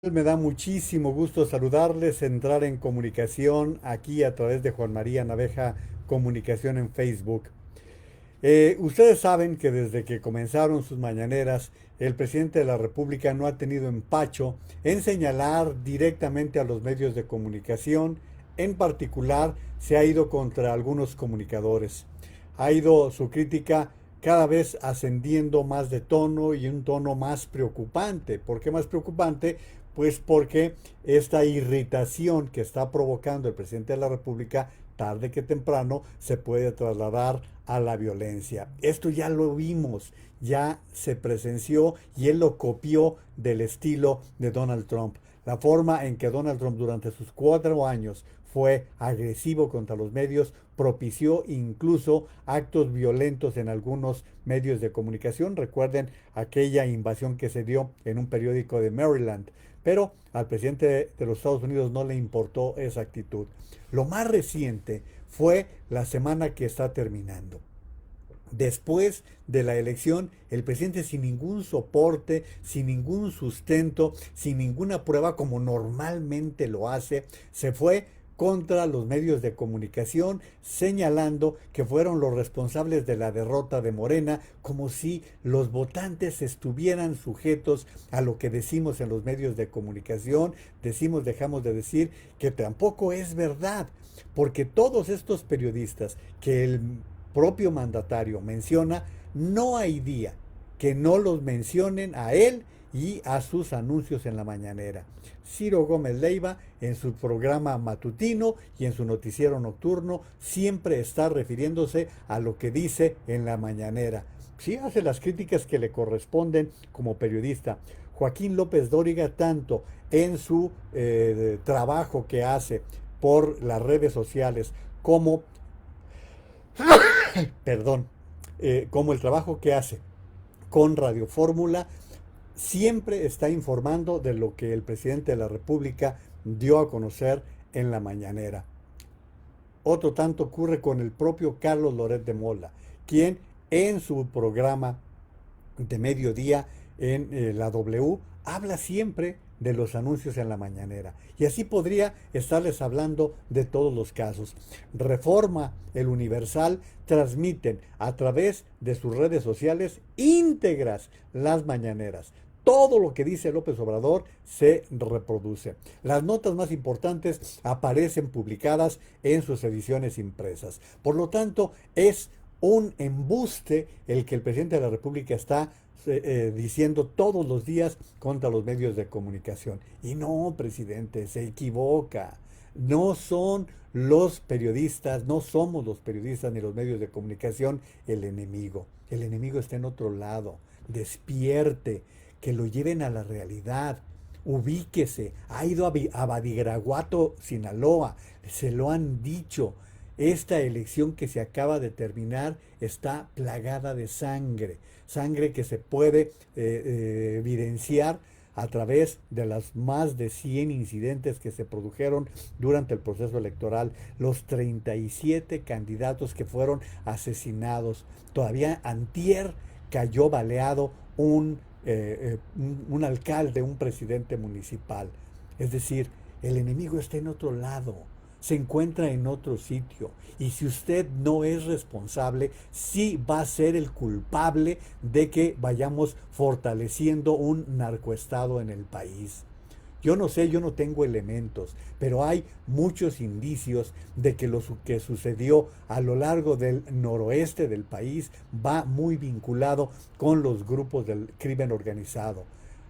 Me da muchísimo gusto saludarles, entrar en comunicación aquí a través de Juan María Naveja Comunicación en Facebook. Ustedes saben que desde que comenzaron sus mañaneras, el presidente de la República no ha tenido empacho en señalar directamente a los medios de comunicación. En particular, se ha ido contra algunos comunicadores. Ha ido su crítica cada vez ascendiendo más de tono y un tono más preocupante. ¿Por qué más preocupante? Pues porque esta irritación que está provocando el presidente de la República, tarde que temprano, se puede trasladar a la violencia. Esto ya lo vimos, ya se presenció y él lo copió del estilo de Donald Trump. La forma en que Donald Trump durante sus 4 años fue agresivo contra los medios, propició incluso actos violentos en algunos medios de comunicación. Recuerden aquella invasión que se dio en un periódico de Maryland. Pero al presidente de los Estados Unidos no le importó esa actitud. Lo más reciente fue la semana que está terminando. Después de la elección, el presidente sin ningún soporte, sin ningún sustento, sin ninguna prueba como normalmente lo hace, se fue contra los medios de comunicación, señalando que fueron los responsables de la derrota de Morena, como si los votantes estuvieran sujetos a lo que decimos en los medios de comunicación, decimos, dejamos de decir, que tampoco es verdad, porque todos estos periodistas que el propio mandatario menciona, no hay día que no los mencionen a él y a sus anuncios en la mañanera. Ciro Gómez Leiva, en su programa matutino y en su noticiero nocturno, siempre está refiriéndose a lo que dice en la mañanera. Sí hace las críticas que le corresponden como periodista. Joaquín López Dóriga, tanto en su trabajo que hace por las redes sociales como perdón, como el trabajo que hace con Radio Fórmula, siempre está informando de lo que el presidente de la República dio a conocer en la mañanera. Otro tanto ocurre con el propio Carlos Loret de Mola, quien en su programa de mediodía en la W habla siempre de los anuncios en la mañanera. Y así podría estarles hablando de todos los casos. Reforma, el Universal, transmiten a través de sus redes sociales íntegras las mañaneras. Todo lo que dice López Obrador se reproduce. Las notas más importantes aparecen publicadas en sus ediciones impresas. Por lo tanto, es un embuste el que el presidente de la República está diciendo todos los días contra los medios de comunicación. Y no, presidente, se equivoca. No son los periodistas, no somos los periodistas ni los medios de comunicación el enemigo. El enemigo está en otro lado. Despierte, que lo lleven a la realidad. Ubíquese. Ha ido a Badiraguato, Sinaloa. Se lo han dicho. Esta elección que se acaba de terminar está plagada de sangre, sangre que se puede evidenciar a través de las más de 100 incidentes que se produjeron durante el proceso electoral, los 37 candidatos que fueron asesinados. Todavía antier cayó baleado un alcalde, un presidente municipal. Es decir, el enemigo está en otro lado, se encuentra en otro sitio. Y si usted no es responsable, sí va a ser el culpable de que vayamos fortaleciendo un narcoestado en el país. Yo no sé, yo no tengo elementos, pero hay muchos indicios de que lo que sucedió a lo largo del noroeste del país va muy vinculado con los grupos del crimen organizado.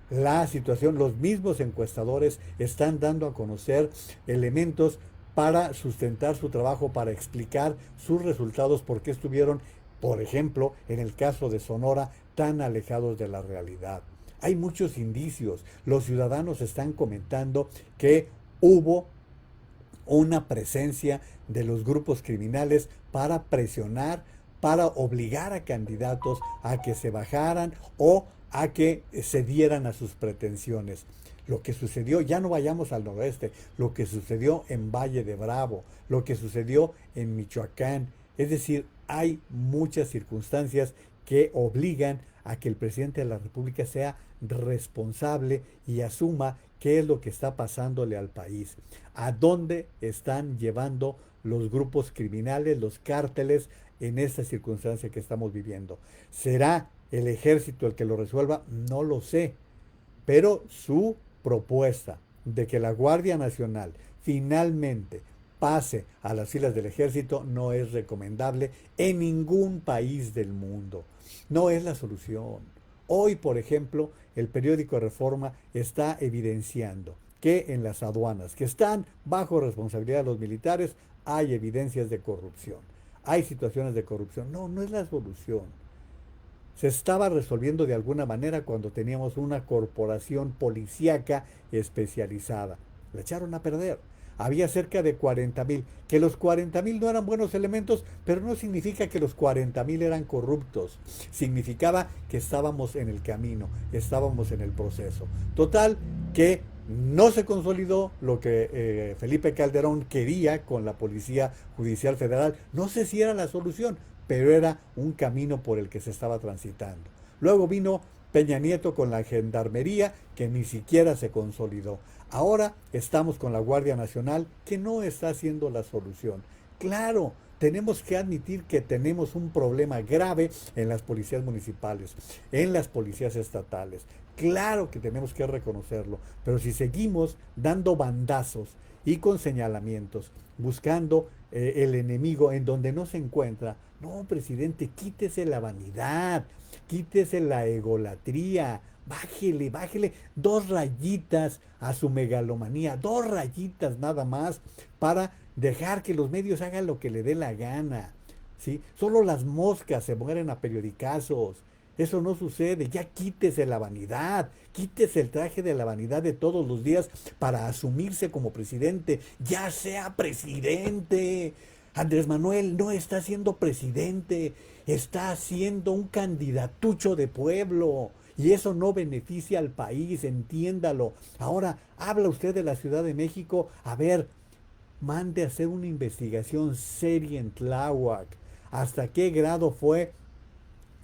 La situación, los mismos encuestadores están dando a conocer elementos para sustentar su trabajo, para explicar sus resultados, por qué estuvieron, por ejemplo, en el caso de Sonora, tan alejados de la realidad. Hay muchos indicios. Los ciudadanos están comentando que hubo una presencia de los grupos criminales para presionar, para obligar a candidatos a que se bajaran o a que cedieran a sus pretensiones. Lo que sucedió, ya no vayamos al noroeste, lo que sucedió en Valle de Bravo, lo que sucedió en Michoacán, es decir, hay muchas circunstancias que obligan a que el presidente de la República sea responsable y asuma qué es lo que está pasándole al país, a dónde están llevando los grupos criminales, los cárteles en esta circunstancia que estamos viviendo. ¿Será el ejército el que lo resuelva? No lo sé, pero su propuesta de que la Guardia Nacional finalmente pase a las filas del ejército no es recomendable en ningún país del mundo. No es la solución. Hoy, por ejemplo, el periódico Reforma está evidenciando que en las aduanas que están bajo responsabilidad de los militares hay evidencias de corrupción. Hay situaciones de corrupción. No, no es la solución. Se estaba resolviendo de alguna manera cuando teníamos una corporación policíaca especializada. La echaron a perder. Había cerca de 40,000. Que los 40,000 no eran buenos elementos, pero no significa que los 40,000 eran corruptos. Significaba que estábamos en el camino, estábamos en el proceso. Total, que no se consolidó lo que Felipe Calderón quería con la Policía Judicial Federal. No sé si era la solución, pero era un camino por el que se estaba transitando. Luego vino Peña Nieto con la Gendarmería, que ni siquiera se consolidó. Ahora estamos con la Guardia Nacional, que no está siendo la solución. Claro, tenemos que admitir que tenemos un problema grave en las policías municipales, en las policías estatales. Claro que tenemos que reconocerlo, pero si seguimos dando bandazos y con señalamientos, buscando el enemigo en donde no se encuentra, no, presidente, quítese la vanidad, quítese la egolatría, bájele 2 rayitas a su megalomanía, 2 rayitas nada más para dejar que los medios hagan lo que le dé la gana. ¿Sí? Solo las moscas se mueren a periodicazos. Eso no sucede. Ya quítese la vanidad, quítese el traje de la vanidad de todos los días para asumirse como presidente. Ya sea presidente. Andrés Manuel no está siendo presidente, está siendo un candidatucho de pueblo. Y eso no beneficia al país, entiéndalo. Ahora, habla usted de la Ciudad de México. A ver, mande a hacer una investigación seria en Tláhuac. ¿Hasta qué grado fue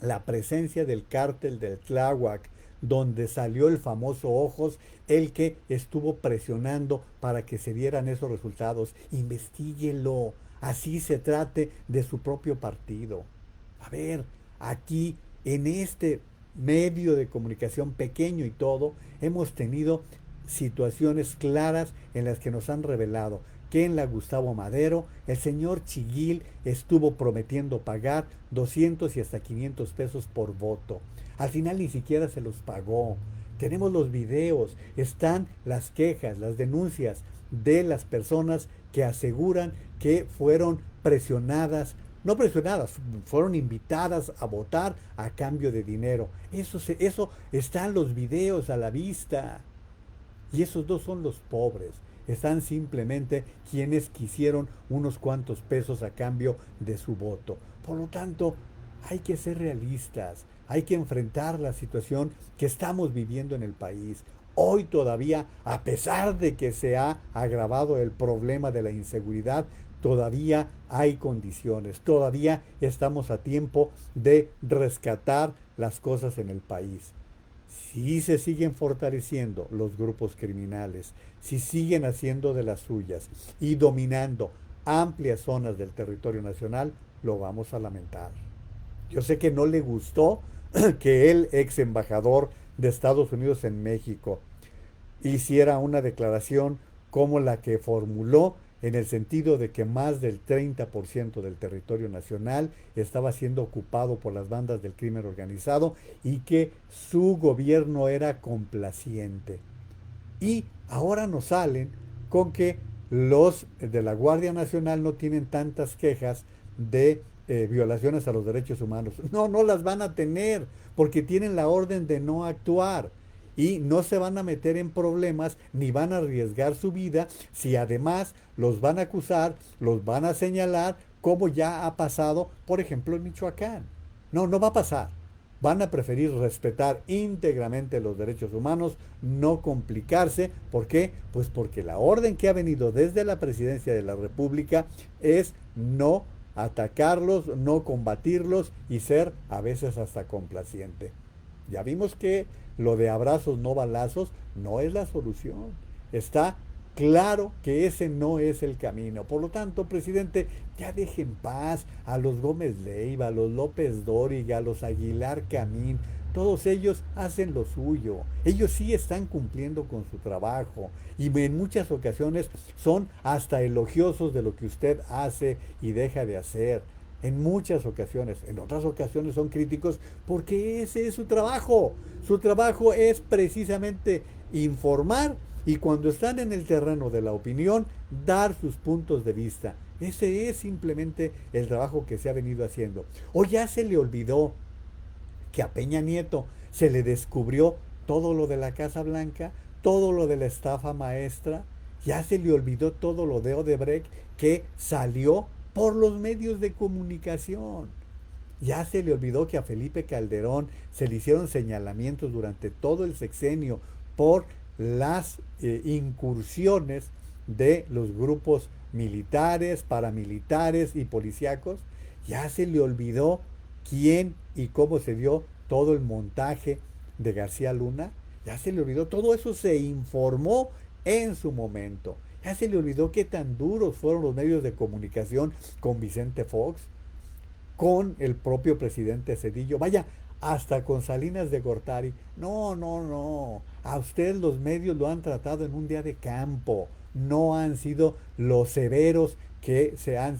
la presencia del cártel del Tláhuac, donde salió el famoso Ojos, el que estuvo presionando para que se dieran esos resultados? Investíguelo, así se trate de su propio partido. A ver, aquí en este medio de comunicación pequeño y todo, hemos tenido situaciones claras en las que nos han revelado que en la Gustavo Madero el señor Chiguil estuvo prometiendo pagar 200 y hasta 500 pesos por voto. Al final ni siquiera se los pagó. Tenemos los videos, están las quejas, las denuncias de las personas que aseguran que fueron presionadas, no presionadas, fueron invitadas a votar a cambio de dinero. Eso están los videos a la vista. Y esos dos son los pobres. Están simplemente quienes quisieron unos cuantos pesos a cambio de su voto. Por lo tanto, hay que ser realistas, hay que enfrentar la situación que estamos viviendo en el país. Hoy todavía, a pesar de que se ha agravado el problema de la inseguridad, todavía hay condiciones, todavía estamos a tiempo de rescatar las cosas en el país. Si se siguen fortaleciendo los grupos criminales, si siguen haciendo de las suyas y dominando amplias zonas del territorio nacional, lo vamos a lamentar. Yo sé que no le gustó que el ex embajador de Estados Unidos en México hiciera una declaración como la que formuló, en el sentido de que más del 30% del territorio nacional estaba siendo ocupado por las bandas del crimen organizado y que su gobierno era complaciente. Y ahora nos salen con que los de la Guardia Nacional no tienen tantas quejas de violaciones a los derechos humanos. No, no las van a tener porque tienen la orden de no actuar. Y no se van a meter en problemas ni van a arriesgar su vida si además los van a acusar, los van a señalar, como ya ha pasado, por ejemplo, en Michoacán. No, no va a pasar. Van a preferir respetar íntegramente los derechos humanos, no complicarse. ¿Por qué? Pues porque la orden que ha venido desde la Presidencia de la República es no atacarlos, no combatirlos y ser a veces hasta complaciente. Ya vimos que lo de abrazos no balazos no es la solución. Está claro que ese no es el camino. Por lo tanto, presidente, ya deje en paz a los Gómez Leiva, a los López Dóriga, a los Aguilar Camín. Todos ellos hacen lo suyo. Ellos sí están cumpliendo con su trabajo y en muchas ocasiones son hasta elogiosos de lo que usted hace y deja de hacer. En muchas ocasiones, en otras ocasiones son críticos porque ese es su trabajo. Su trabajo es precisamente informar y cuando están en el terreno de la opinión, dar sus puntos de vista. Ese es simplemente el trabajo que se ha venido haciendo. O ya se le olvidó que a Peña Nieto se le descubrió todo lo de la Casa Blanca, todo lo de la estafa maestra, ya se le olvidó todo lo de Odebrecht que salió por los medios de comunicación. Ya se le olvidó que a Felipe Calderón se le hicieron señalamientos durante todo el sexenio por las incursiones de los grupos militares, paramilitares y policíacos. Ya se le olvidó quién y cómo se dio todo el montaje de García Luna. Ya se le olvidó, todo eso se informó en su momento. Ya se le olvidó qué tan duros fueron los medios de comunicación con Vicente Fox, con el propio presidente Cedillo, vaya, hasta con Salinas de Gortari. No, no, no. A usted los medios lo han tratado en un día de campo. No han sido los severos que se han,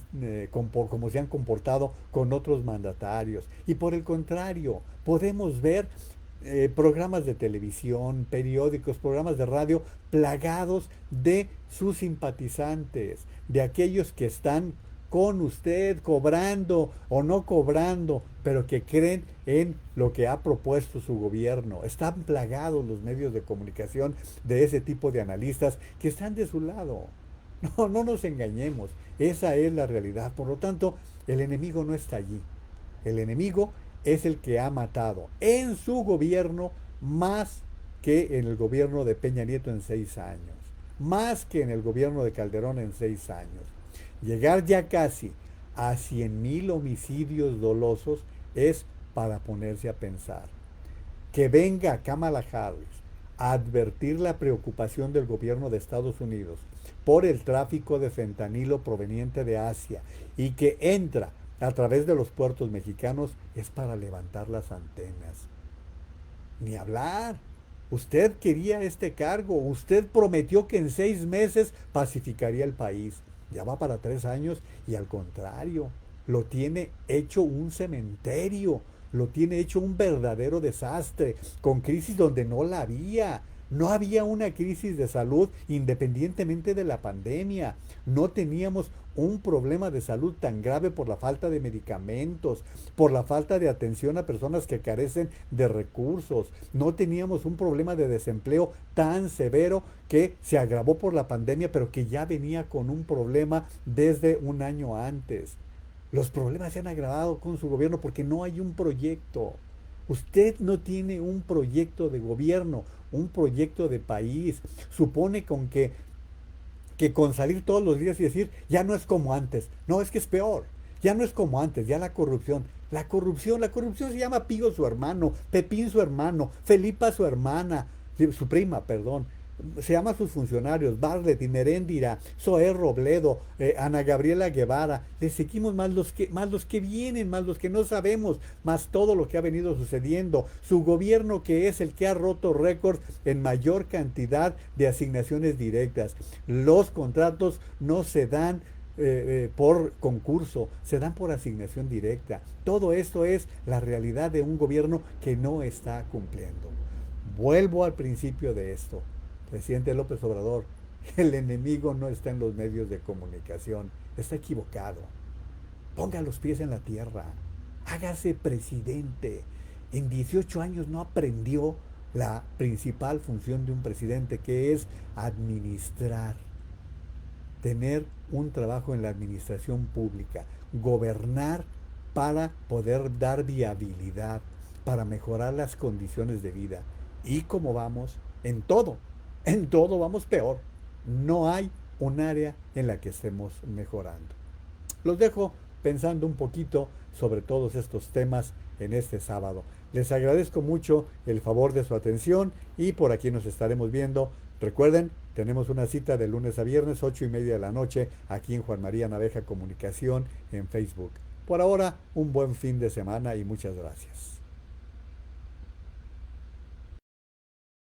como se han comportado con otros mandatarios. Y por el contrario, podemos ver programas de televisión, periódicos, programas de radio plagados de sus simpatizantes, de aquellos que están con usted, cobrando o no cobrando, pero que creen en lo que ha propuesto su gobierno. Están plagados los medios de comunicación de ese tipo de analistas que están de su lado. No, no nos engañemos, esa es la realidad. Por lo tanto, el enemigo no está allí. El enemigo es el que ha matado en su gobierno más que en el gobierno de Peña Nieto en 6 años, más que en el gobierno de Calderón en 6 años. Llegar ya casi a 100,000 homicidios dolosos es para ponerse a pensar. Que venga Kamala Harris a advertir la preocupación del gobierno de Estados Unidos por el tráfico de fentanilo proveniente de Asia y que entra a través de los puertos mexicanos es para levantar las antenas. Ni hablar. Usted quería este cargo, usted prometió que en 6 meses pacificaría el país. Ya va para 3 años y al contrario, lo tiene hecho un cementerio, lo tiene hecho un verdadero desastre, con crisis donde no la había. No había una crisis de salud independientemente de la pandemia. No teníamos un problema de salud tan grave por la falta de medicamentos, por la falta de atención a personas que carecen de recursos. No teníamos un problema de desempleo tan severo que se agravó por la pandemia, pero que ya venía con un problema desde un año antes. Los problemas se han agravado con su gobierno porque no hay un proyecto. Usted no tiene un proyecto de gobierno, un proyecto de país. Supone que con salir todos los días y decir, ya no es como antes. No, es que es peor. Ya no es como antes, ya la corrupción. La corrupción se llama Pigo su hermano, Pepín su hermano, Felipa su hermana, su prima, perdón. Se llama a sus funcionarios, Barlet, Imeréndira, Zoé Robledo, Ana Gabriela Guevara. Le seguimos más los que vienen, más los que no sabemos, más todo lo que ha venido sucediendo. Su gobierno que es el que ha roto récord en mayor cantidad de asignaciones directas. Los contratos no se dan por concurso, se dan por asignación directa. Todo esto es la realidad de un gobierno que no está cumpliendo. Vuelvo al principio de esto. Presidente López Obrador, el enemigo no está en los medios de comunicación, está equivocado. Ponga los pies en la tierra, hágase presidente. En 18 años no aprendió la principal función de un presidente, que es administrar, tener un trabajo en la administración pública, gobernar para poder dar viabilidad, para mejorar las condiciones de vida. Y como vamos, en todo vamos peor. No hay un área en la que estemos mejorando. Los dejo pensando un poquito sobre todos estos temas en este sábado. Les agradezco mucho el favor de su atención y por aquí nos estaremos viendo. Recuerden, tenemos una cita de lunes a viernes, 8:30 de la noche, aquí en Juan María Naveja Comunicación en Facebook. Por ahora, un buen fin de semana y muchas gracias.